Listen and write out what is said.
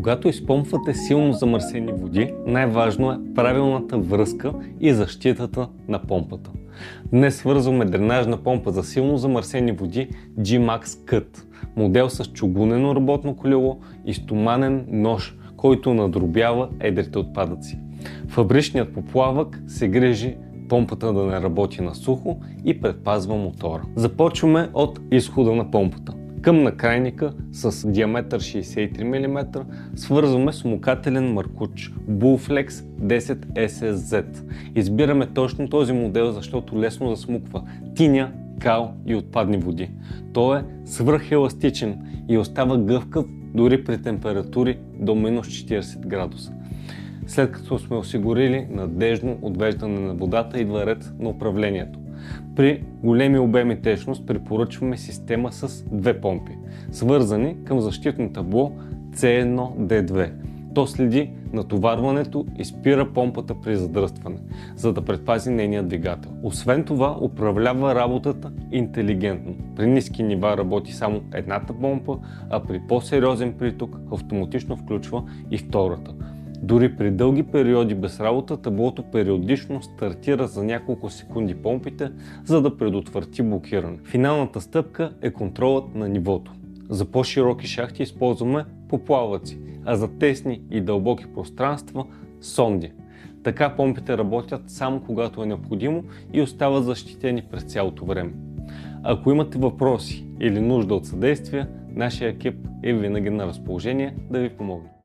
Когато изпомпвате силно замърсени води, най-важно е правилната връзка и защитата на помпата. Днес свързваме дренажна помпа за силно замърсени води G-Max Cut, модел с чугунено работно колело и стоманен нож, който надробява едрите отпадъци. Фабричният поплавък се грижи помпата да не работи на сухо и предпазва мотора. Започваме от изхода на помпата. Към накрайника с диаметър 63 мм свързваме смукателен маркуч Bullflex 10 SSZ. Избираме точно този модел, защото лесно засмуква тиня, кал и отпадни води. Той е свръхеластичен и остава гъвкав дори при температури до минус 40 градуса. След като сме осигурили надежно отвеждане на водата, идва ред на управлението. При големи обеми течност препоръчваме система с две помпи, свързани към защитно табло C1D2. То следи натоварването и спира помпата при задръстване, за да предпази нейния двигател. Освен това, управлява работата интелигентно. При ниски нива работи само едната помпа, а при по-сериозен приток автоматично включва и втората. Дори при дълги периоди без работа, таблото периодично стартира за няколко секунди помпите, за да предотврати блокиране. Финалната стъпка е контролът на нивото. За по-широки шахти използваме поплавъци, а за тесни и дълбоки пространства – сонди. Така помпите работят само когато е необходимо и остават защитени през цялото време. Ако имате въпроси или нужда от съдействие, нашия екип е винаги на разположение да ви помогне.